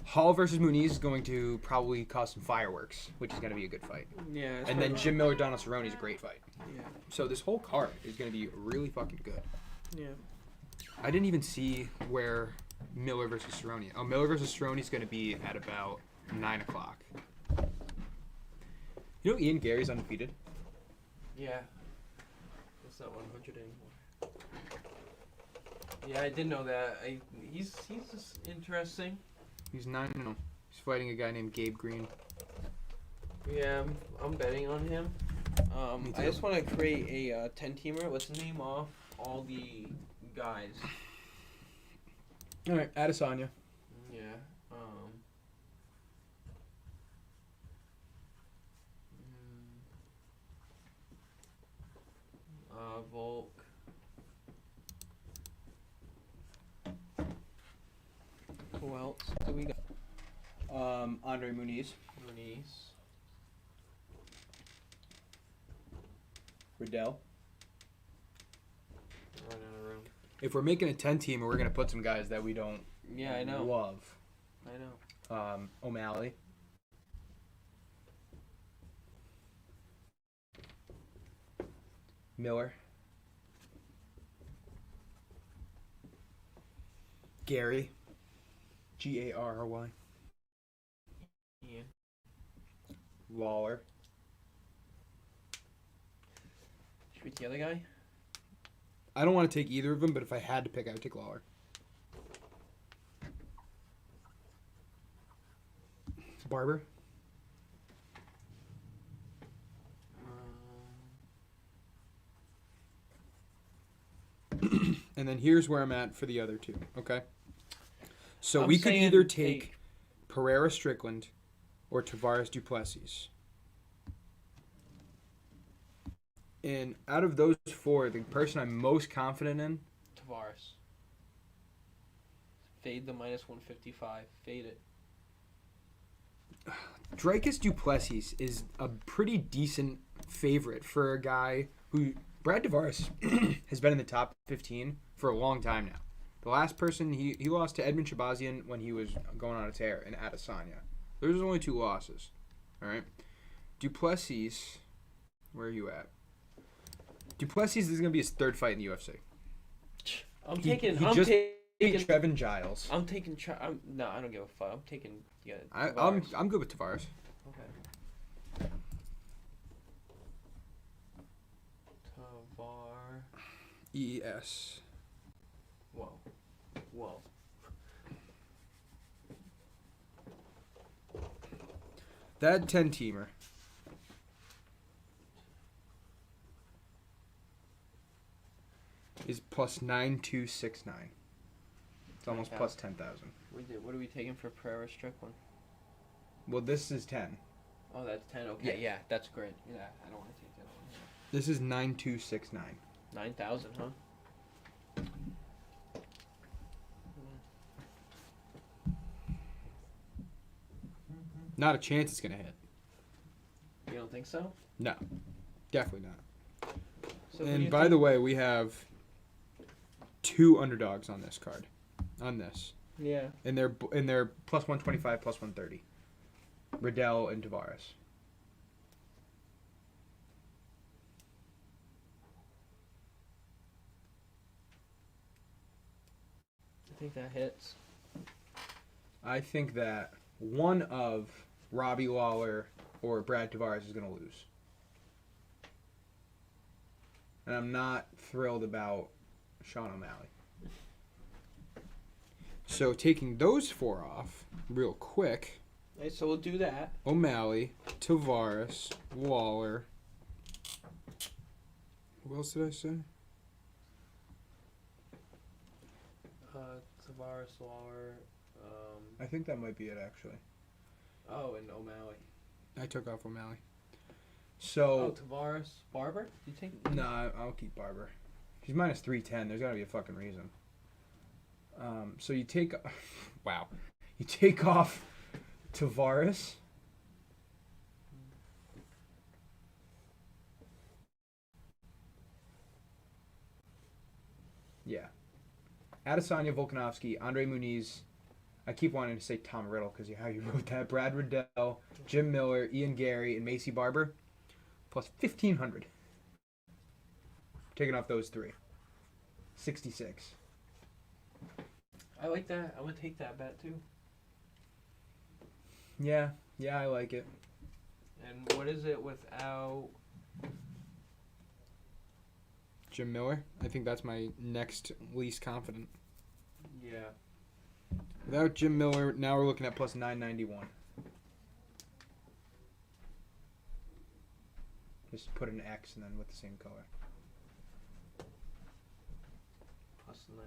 Hall versus Muniz is going to probably cause some fireworks, which is going to be a good fight. Yeah. And then Jim Miller, Donald Cerrone is a great fight. Yeah. So this whole card is going to be really fucking good. Yeah. I didn't even see where Miller versus Cerrone. Oh, Miller versus Cerrone is going to be at about 9 o'clock. You know Ian Gary's undefeated? Yeah. It's not 100 anymore. Yeah, I did know that. He's just interesting. He's 9-0. He's fighting a guy named Gabe Green. Yeah, I'm betting on him. Me I too. just want to create a 10-teamer. Let's name off all the guys. All right, Adesanya. Yeah. Volk. Who we got? Andre Muniz, Muniz. Riddell. Run out of room. If we're making a 10-teamer, we're gonna put some guys that we don't Yeah, I know. love. I know. O'Malley. Miller. Gary. Garry. Ian. Lawler. Should we take the other guy? I don't want to take either of them, but if I had to pick, I would take Lawler. Barber. And then here's where I'm at for the other two, okay? So I'm we could saying either take Pereira Strickland or Tavares Duplessis. And out of those four, the person I'm most confident in, Tavares. Fade the minus 155. Fade it. Dricus Duplessis is a pretty decent favorite for a guy who... Brad Tavares has been in the top 15 for a long time now. The last person, he lost to Edmund Shabazian when he was going on a tear in Adesanya. There's only 2 losses. All right? Duplessis, where are you at? Duplessis is going to be his 3rd fight in the UFC. I'm He taking Trevin Giles. no, I don't give a fuck. I'm taking I'm good with Tavares. Okay. Tavar. ES. Whoa. That 10-teamer is plus 9269. It's almost plus 10,000. What are we taking for Pereira Strickland? Well, this is 10. Oh, that's 10. Okay, yeah, that's great. Yeah, I don't want to take that one. This is 9269. 9,000, huh? Not a chance it's going to hit. You don't think so? No. Definitely not. So And by the way, we have 2 underdogs on this card. On this. yeah. And they're plus 125, plus 130. Riddell and Tavares. I think that hits. I think that one of Robbie Lawler or Brad Tavares is going to lose. And I'm not thrilled about Sean O'Malley. So taking those 4 off real quick. Right, so we'll do that. O'Malley, Tavares, Lawler. Who else did I say? Tavares, Lawler, I think that might be it, actually. and O'Malley. I took off O'Malley. Oh, So, Tavares, Barber? You take? no, I'll keep Barber. He's minus 310. There's got to be a fucking reason. So you take... Wow. You take off Tavares. Yeah. Adesanya, Volkanovski, Andre Muniz. I keep wanting to say Tom Riddle because how you wrote that. Brad Riddell, Jim Miller, Ian Gary, and Macy Barber. Plus 1,500. Taking off those 3. 66. I like that. I'm gonna take that bet too. Yeah, I like it. And what is it without? Jim Miller. I think that's my next least confident. Yeah. Without Jim Miller, now we're looking at plus 991. Just put an X and then with the same color. Plus 9.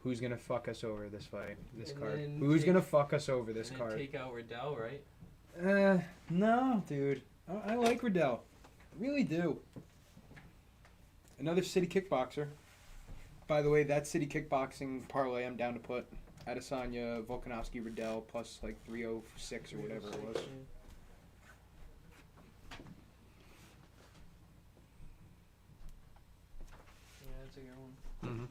Who's gonna fuck us over this fight? This And card. then Who's take- gonna fuck us over this And card? take out Riddell, right? No, dude. I like Riddell. Really do. Another city kickboxer. By the way, that city kickboxing parlay I'm down to put Adesanya, Volkanovski, Riddell plus like 306 or whatever it was. Yeah, that's a good one. Mm-hmm.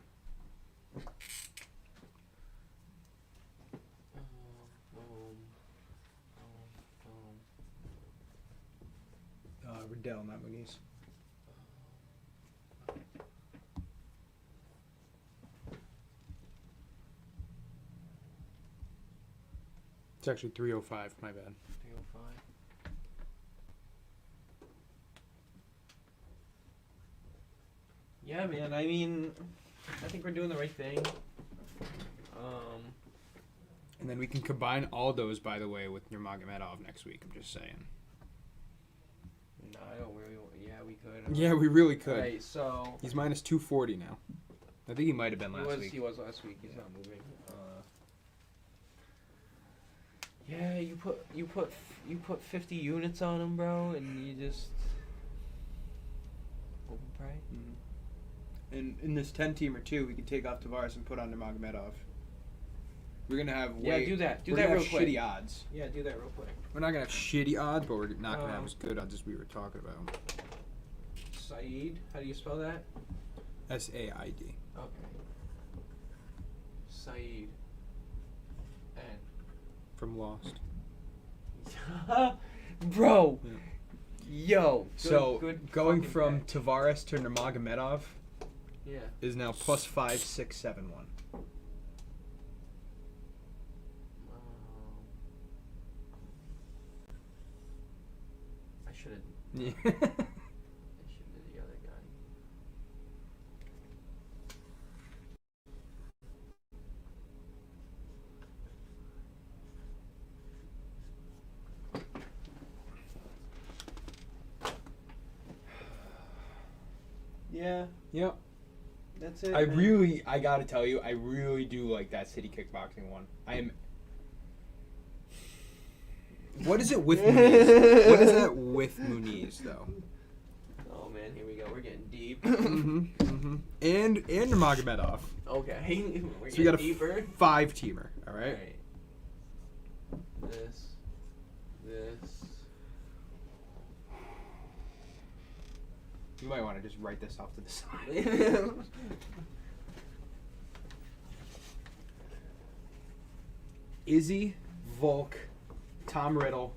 Riddell, not Muniz. It's actually 305, my bad. 305. Yeah, man. I mean, I think we're doing the right thing. And then we can combine all those, by the way, with Nurmagomedov next week. I'm just saying. No, I don't really. Yeah, we could. Yeah, we really could. Right, so He's minus 240 now. I think he might have been last week. He was last week. He's not moving. Yeah, you put 50 units on him, bro, and you just hope and pray. Mm-hmm. And in this 10-teamer too, we could take off Tavares and put on Nurmagomedov. We're gonna have do that. Do we're that gonna real have quick. shitty odds. Yeah, do that real quick. We're not gonna have shitty odds, but we're not gonna have as good odds as we were talking about. Said, how do you spell that? SAID. Okay. Said. N. From Lost. Bro. Yeah. Yo. Good going fucking from pick. Tavares to Nurmagomedov Yeah. is now plus 5671. I should have. Yeah. I should have the other guy. Yeah, Yep. that's it. I gotta tell you, I really do like that city kickboxing one. What is it with Muniz? What is that with Muniz, though? Oh man, here we go. We're getting deep. And Nurmagomedov. Okay, we're So we got a deeper. 5-teamer, all right? Alright. This. You might want to just write this off to the side. Izzy, Volk, Tom Riddle,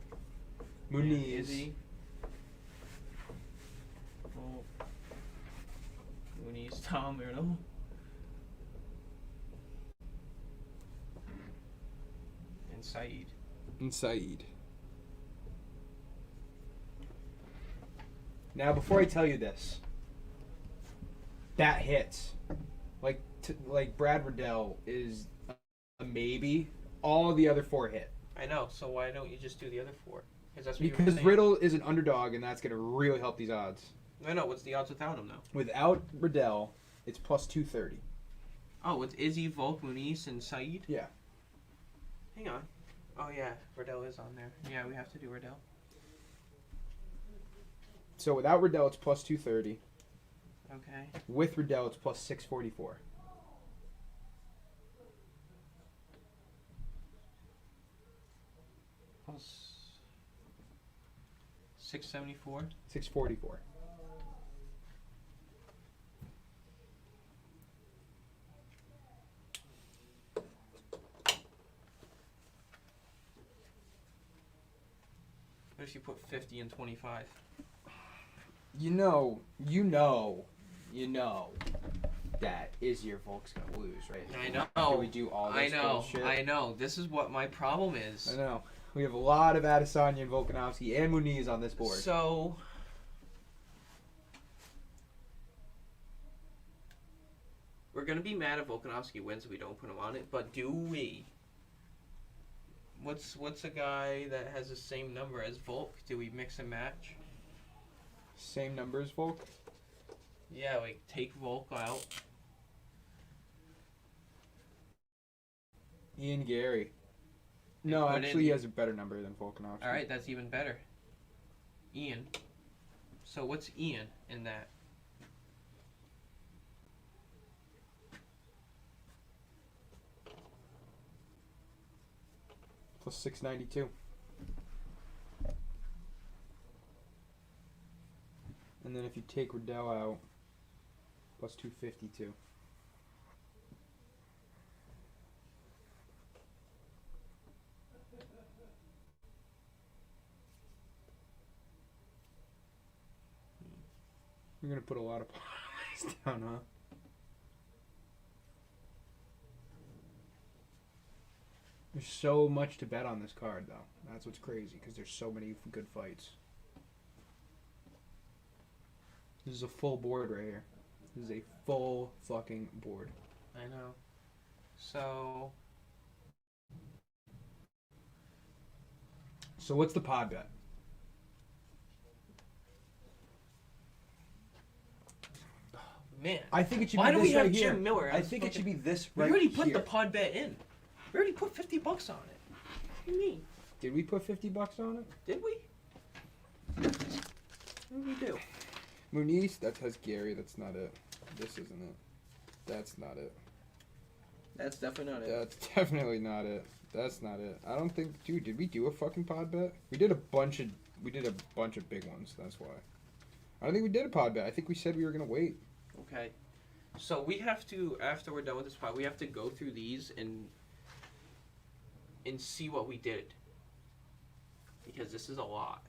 Muniz. Izzy. Oh. Muniz, Tom Riddle. And Said. And Said. Now, before I tell you this, that hits. Like Brad Riddell is a maybe. All the other 4 hit. I know, so why don't you just do the other 4? That's what you were Because saying. Riddle is an underdog, and that's going to really help these odds. I know, what's the odds without him, though? Without Riddell, it's plus 230. Oh, it's Izzy, Volk, Muniz, and Said? Yeah. Hang on. Oh, yeah, Riddell is on there. Yeah, we have to do Riddell. So without Riddell, it's plus 230. Okay. With Riddell, it's plus 644. Plus 674. 644. What if you put 50 and 25? You know that Izzy or Volk's gonna lose, right? I know. After we do all this bullshit. I know. This is what my problem is. I know. We have a lot of Adesanya and Volkanovski and Muniz on this board. So, we're going to be mad if Volkanovski wins if we don't put him on it, but do we? What's a guy that has the same number as Volk? Do we mix and match? Same number as Volk? Yeah, like take Volk out. Ian Gary. No, put actually in- he has a better number than Volkanovski. All right, that's even better. Ian. So what's Ian in that? Plus 692. And then if you take Riddell out, plus 252. You're going to put a lot of points down, huh? There's so much to bet on this card, though. That's what's crazy, because there's so many good fights. This is a full board right here. This is a full fucking board. I know. So what's the pod bet? man, I think it should why be do this we have right here. Jim Miller? I think it should be this We right already put here. the pod bet in. We already put $50 on it. What do you mean? Did we put $50 on it? Did we? What did we do? Muniz, that has Gary. That's not it. This isn't it. That's not it. That's definitely not it. That's definitely not it. That's not it. I don't think, dude. Did we do a fucking pod bet? We did a bunch of big ones. That's why. I don't think we did a pod bet. I think we said we were gonna wait. Okay. So we have to, after we're done with this pod, we have to go through these and see what we did. Because this is a lot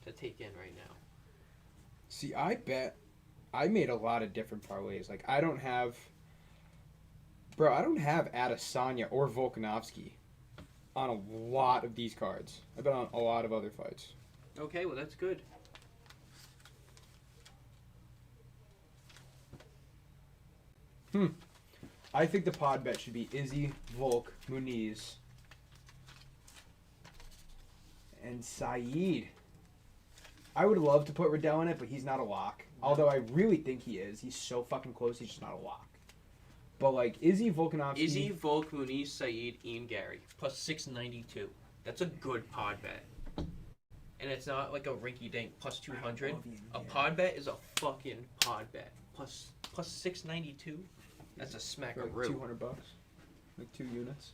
to take in right now. See, I bet I made a lot of different parlays. Like, I don't have Adesanya or Volkanovski on a lot of these cards. I bet on a lot of other fights. Okay, well that's good. I think the pod bet should be Izzy, Volk, Muniz, and Saeed. I would love to put Riddell in it, but he's not a lock. Although I really think he is. He's so fucking close, he's just not a lock. But like Izzy, Volkanovski... Izzy, Volk, Muniz, Saeed, Ian, Gary. Plus 692. That's a good pod bet. And it's not like a rinky-dink plus 200. A pod bet is a fucking pod bet. Plus 692? That's a For smackaroo. like $200. Like 2 units.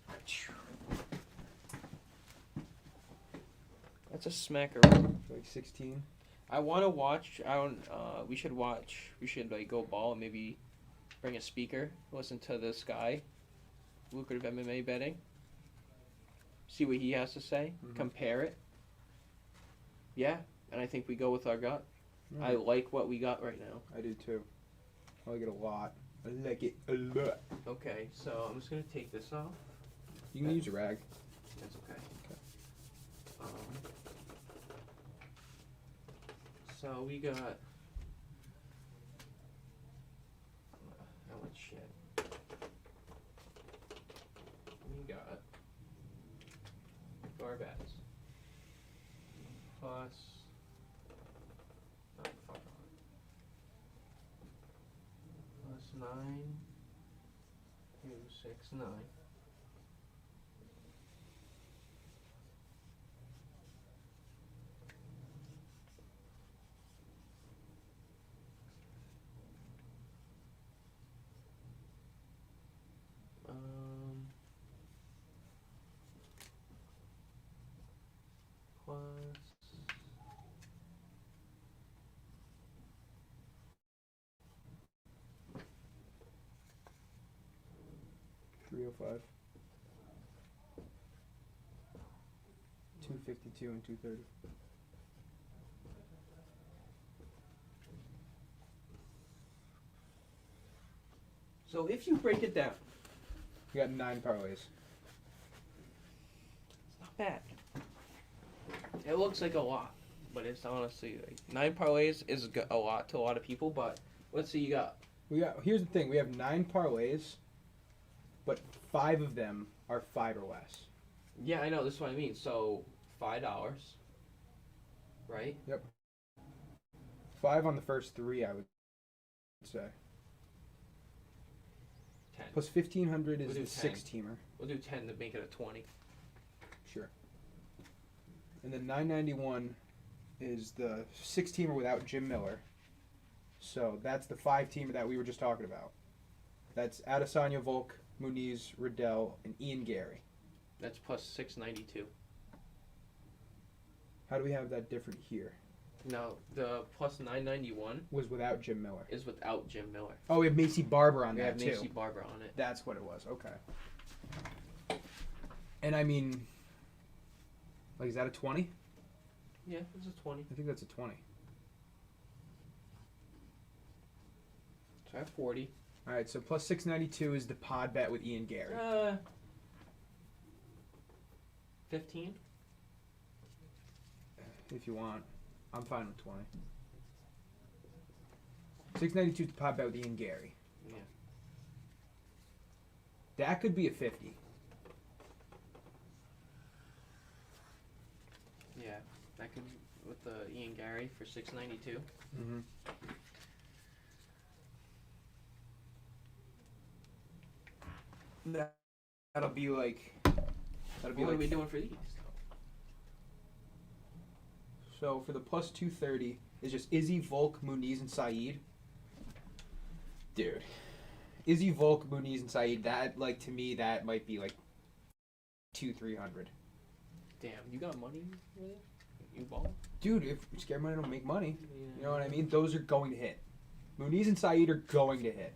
That's a smackaroo. For like 16. I want to watch. We should watch. We should like go ball and maybe bring a speaker. Listen to this guy. Lucrative MMA betting. See what he has to say. Mhm. Compare it. Yeah, and I think we go with our gut. I like what we got right now. I do too. I like it a lot. I like it a lot. Okay, so I'm just gonna take this off. You can use a rag. That's okay. Okay. So we got how much shit? We got Garbats plus oh, fuck on. Plus 9 2 6 9. Plus 305. 252 and 230. so if you break it down, We got 9 parlays. it's not bad. It looks like a lot, but it's honestly like 9 parlays is a lot to a lot of people. But let's see, you got Here's the thing. We have 9 parlays, but 5 of them are 5 or less. yeah, I know this is what I mean. So $5, right? 5 on the first 3, I would say. 10. Plus 1500 is We'll do the 10. 6-teamer. We'll do 10 to make it a 20. Sure. And then 991 is the 6-teamer without Jim Miller. So that's the 5-teamer that we were just talking about. That's Adesanya, Volk, Muniz, Riddell, and Ian Gary. That's plus 692. How do we have that different here? No, the plus 991 Was without Jim Miller. is without Jim Miller. Oh, we have Macy Barber on We that have too. Macy Barber on it. That's what it was. Okay. And I mean, like, is that a 20? Yeah, it's a 20. I think that's a 20. So I have 40. All right, so plus 692 is the pod bet with Ian Gary. 15? If you want. I'm fine with 20. 692 is the pod bet with Ian Gary. Yeah. That could be a 50. Yeah, that could with the Ian Gary for 692. Mm-hmm. That'll be like. That'll be What like. are we doing for these? So for the plus 230 is just Izzy, Volk, Muniz, and Saeed. Dude, Izzy, Volk, Muniz, and Saeed. That, like, to me, that might be like 200-300. Damn, you got money with it? You ball? Dude, if scared money don't make money, you know what I mean? Those are going to hit. Muniz and Saeed are going to hit.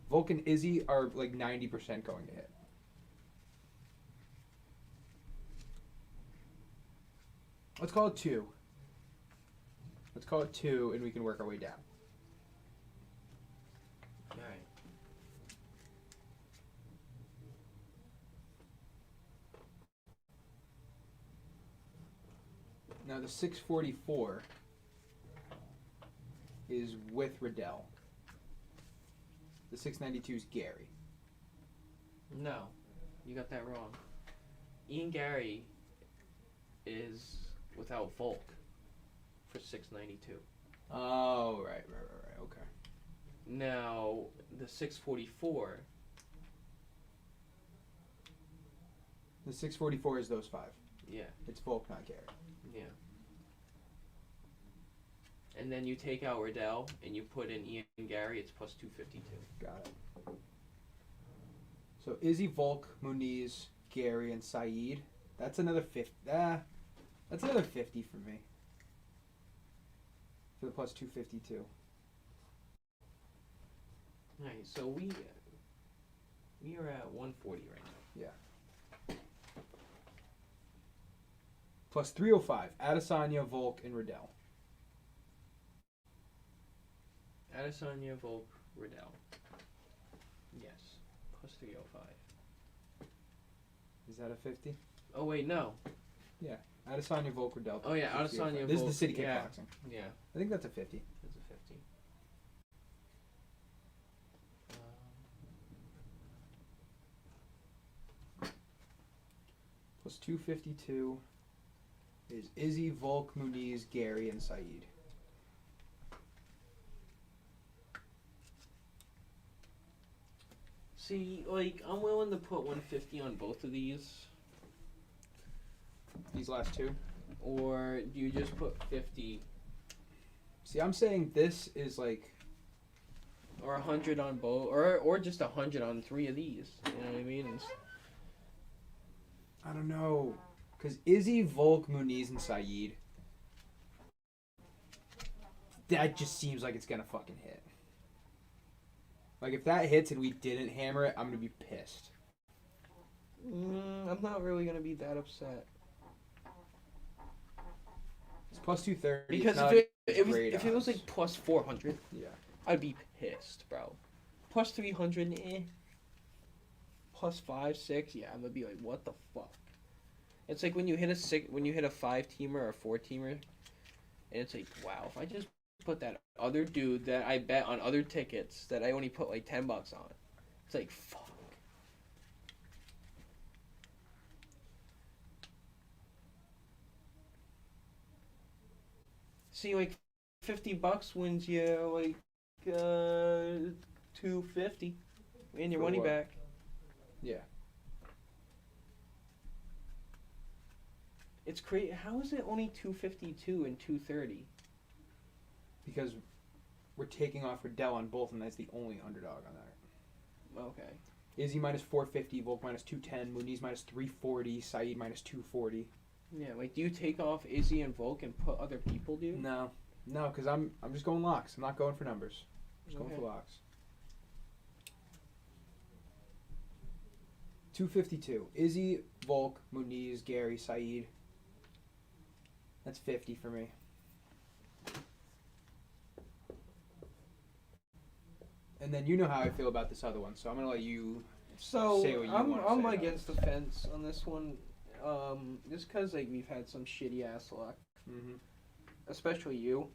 Volk and Izzy are like 90% going to hit. Let's call it 2. Let's call it 2, and we can work our way down. Alright. Now the 644 is with Riddell. The 692 is Gary. No, you got that wrong. Ian Gary is without Volk for 692. Oh, right, okay. Now, the 644, The 644 is those 5. yeah, It's Volk, not Gary. yeah. And then you take out Riddell and you put in Ian Gary, it's plus 252. Got it. So Izzy, Volk, Muniz, Gary, and Saeed. That's another 50. That's another 50 for me. For the plus 252. Alright, so we are at 140 right now. Yeah. Plus 305. Adesanya, Volk, and Riddell. Adesanya, Volk, Riddell. Yes, plus 305. Is that a 50? Oh wait, no. Adesanya, Volk, Riddell. Oh yeah, plus 305. Adesanya, This is Volk, the city yeah. kickboxing. Yeah, I think that's a 50. that's a 50. Plus 252 is Izzy, Volk, Muniz, Gary, and Saeed. See, like, I'm willing to put 150 on both of these. These last two. Or do you just put 50 See, I'm saying this is like. or 100 on both, or just 100 on 3 of these? You know what I mean? I don't know. Because Izzy, Volk, Muniz, and Saeed. That just seems like it's going to fucking hit. Like, if that hits and we didn't hammer it, I'm going to be pissed. I'm not really gonna be that upset It's plus 230. because It's not if it was odds. like plus 400, Yeah. I'd be pissed, bro. Plus 300, eh. Plus 5, 6, yeah, I'm gonna be like, what the fuck? It's like when you hit a 5-teamer or a 4-teamer, and it's like, wow, if I just put that other dude that I bet on other tickets that I only put like $10 on, it's like, fuck. See, like, $50 wins you like $250 and your For money what? back. Yeah. It's crazy. How is it only 252 and 230? Because we're taking off Riddell on both, and that's the only underdog on that. Okay. Izzy minus 450, Volk minus 210, Muniz minus 340, Saeed minus 240. Yeah, like, do you take off Izzy and Volk and put other people, dude? No, because I'm just going locks. I'm not going for numbers. I'm just going for locks. 252. Izzy, Volk, Muniz, Gary, Saeed. That's 50 for me. And then you know how I feel about this other one, so I'm gonna let you say what you want to say. I'm about against it. the fence on this one, just because like we've had some shitty ass luck, especially you.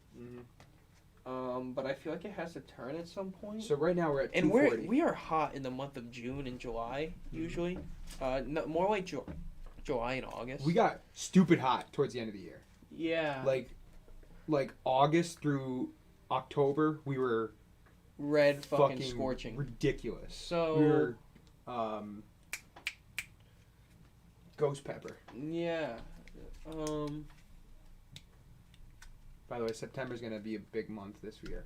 But I feel like it has to turn at some point. So right now we're at and 240. we are hot in the month of June and July usually. No, more like July and August. We got stupid hot towards the end of the year. Yeah. Like August through October, we were red fucking scorching. Ridiculous. So we were ghost pepper. Yeah. By the way, September's gonna be a big month this year.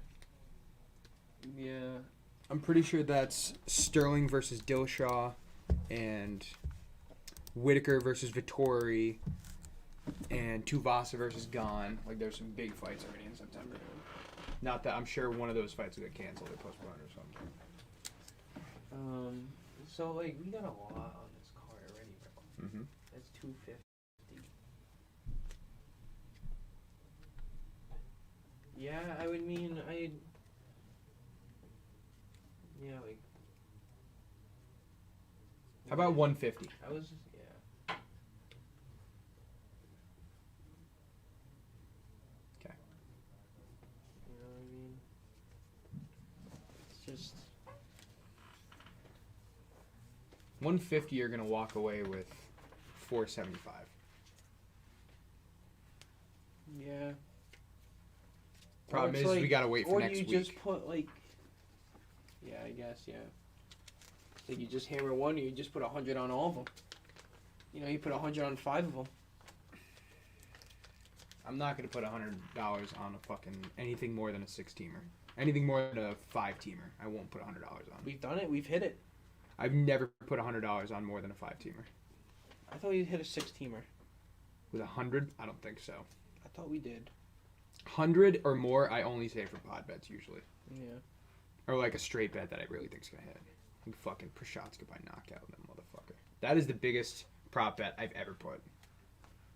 Yeah. I'm pretty sure that's Sterling versus Dillashaw, and Whitaker versus Vittori, and Tuivasa versus Gane. Like, there's some big fights already in September. Not that I'm sure one of those fights will get canceled or postponed or something. So like we got a lot on this card already, bro. Mm-hmm. That's 250. Yeah, I would mean yeah, like. How about 150? I was yeah. Okay. You know what I mean? It's just 150. You're gonna walk away with 475. yeah. Problem Or it's is, like, we gotta wait for or next you week. just put like. Yeah, I guess yeah. Like you just hammer one, or you just put 100 on all of them. You know, you put 100 on 5 of them. I'm not gonna put $100 on a fucking anything more than a 6-teamer. Anything more than a 5-teamer, I won't put $100 on. We've done it. We've hit it. I've never put $100 on more than a 5-teamer. I thought we hit a 6-teamer. With 100, I don't think so. I thought we did. 100 or more, I only say for pod bets usually, Yeah. or like a straight bet that I really think's gonna hit. Like fucking Prochazka by knockout, that motherfucker. That is the biggest prop bet I've ever put.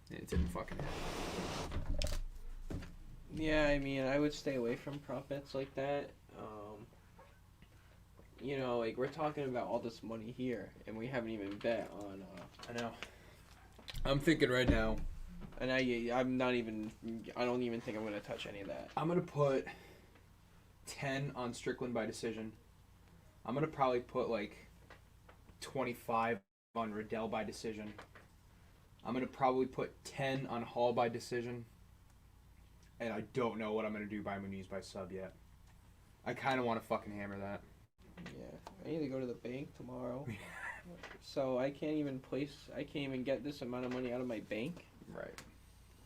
And it didn't fucking hit. Yeah, I mean, I would stay away from prop bets like that. You know, like we're talking about all this money here, and we haven't even bet on. I know. I'm thinking right now. And I'm not even. I don't even think I'm gonna touch any of that. I'm gonna put 10 on Strickland by decision. I'm gonna probably put like 25 on Riddell by decision. I'm gonna probably put 10 on Hall by decision. And I don't know what I'm gonna do by Muniz by sub yet. I kind of want to fucking hammer that. Yeah, I need to go to the bank tomorrow. So I can't even get this amount of money out of my bank. Right.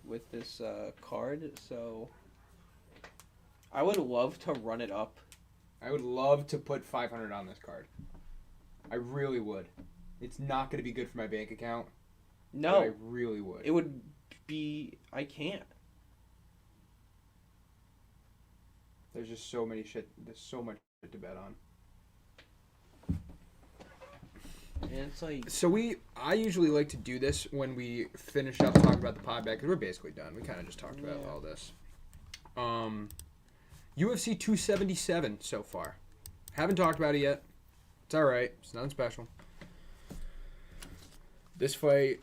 With this card, so I would love to run it up. I would love to put 500 on this card. I really would. It's not going to be good for my bank account. No. But I really would. It would be... I can't. There's just so many shit. There's so much shit to bet on. And it's like... So I usually like to do this when we finish up talking about the pod bet, because we're basically done. We kind of just talked about all this. UFC 277 so far. Haven't talked about it yet. It's alright. It's nothing special. This fight,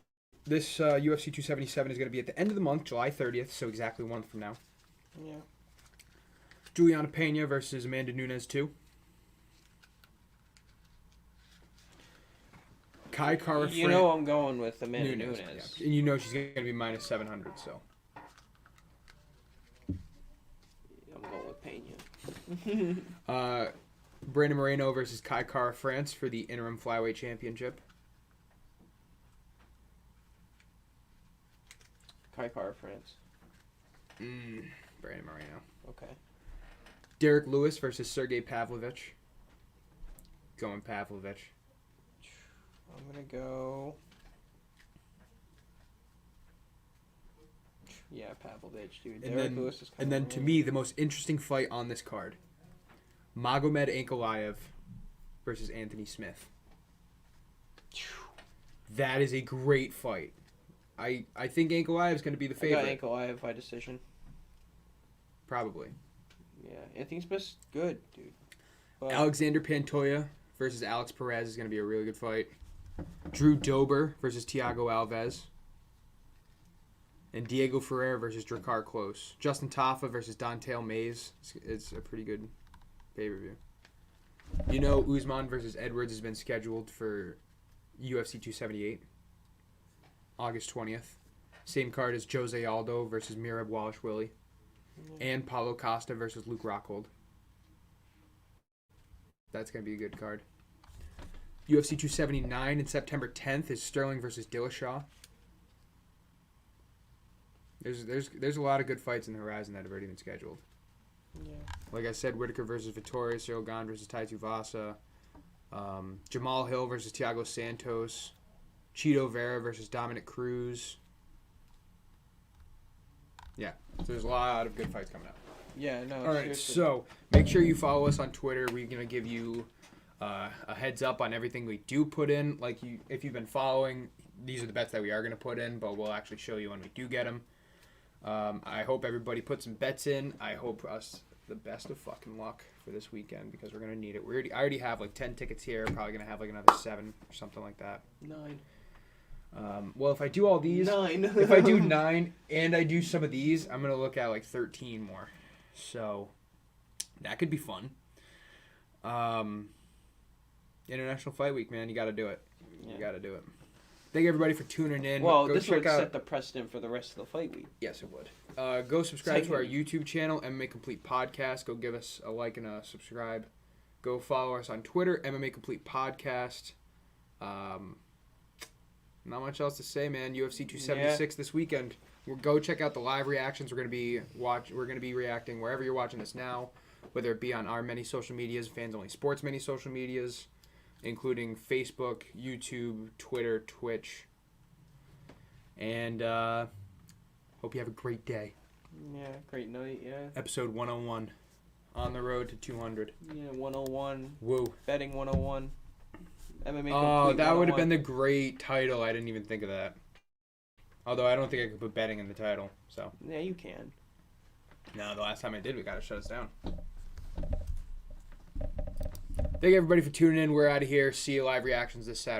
UFC 277 is going to be at the end of the month, July 30th, so exactly a month from now. Yeah. Juliana Pena versus Amanda Nunes 2. Kai Kara You know I'm going with Amanda Nunes. Yeah. And you know she's going to be minus 700, so. I'm going with Pena. Brandon Moreno versus Kai Kara France for the interim flyweight championship. Kai Kara France. Brandon Moreno. Okay. Derek Lewis versus Sergey Pavlovich. Going Pavlovich. I'm gonna go. Yeah, Pavlovich, dude. And Derek then, Lewis is and then to me, the most interesting fight on this card, Magomed Ankalaev versus Anthony Smith. That is a great fight. I think Ankalaev is going to be the favorite. I got Ankalaev by decision. Probably. Yeah, Anthony Smith's good, dude. But Alexander Pantoja versus Alex Perez is going to be a really good fight. Drew Dober versus Thiago Alves. And Diego Ferreira versus Drakkar Klose. Justin Tafa versus Don'Tale Mayes. It's a pretty good pay-per-view. You know, Usman versus Edwards has been scheduled for UFC 278. August 20th. Same card as Jose Aldo versus Mirab Wallace-Willie. And Paulo Costa versus Luke Rockhold. That's going to be a good card. UFC 279 in September 10th is Sterling versus Dillashaw. There's a lot of good fights in the horizon that have already been scheduled. yeah. Like I said, Whitaker versus Vittoria, Cyril Gane versus Tai Tuivasa, Jamal Hill versus Thiago Santos, Cheeto Vera versus Dominic Cruz. Yeah, so there's a lot of good fights coming up. Yeah, no. All right, seriously. so make sure you follow us on Twitter. We're gonna give you a heads up on everything we do put in. If you've been following, these are the bets that we are gonna put in, but we'll actually show you when we do get them. I hope everybody put some bets in. I hope us the best of fucking luck for this weekend because we're gonna need it. I already have like 10 tickets here. Probably gonna have like another 7 or something like that. 9. Well, if I do all these, 9. if I do 9 and I do some of these, I'm gonna look at like 13 more. So that could be fun. International Fight Week, man, you got to do it. Yeah. You got to do it. Thank everybody for tuning in. Well, Go this check would out. set the precedent for the rest of the fight week. Yes, it would. Go subscribe to our YouTube channel, MMA Complete Podcast. Go give us a like and a subscribe. Go follow us on Twitter, MMA Complete Podcast. Not much else to say, man. UFC 276 this weekend. Go check out the live reactions. We're gonna be reacting wherever you're watching this now, whether it be on our many social medias, Fans Only Sports many social medias, including Facebook, YouTube, Twitter, Twitch. And hope you have a great day. Yeah, great night, yeah. Episode 101. On the road to 200. Yeah, 101. Woo. Betting 101. MMA Complete Oh, that would have 101. been the great title. I didn't even think of that. Although I don't think I could put betting in the title. So Yeah, you can. no, the last time I did, we got to shut us down. Thank everybody for tuning in. We're out of here. See you live reactions this Saturday.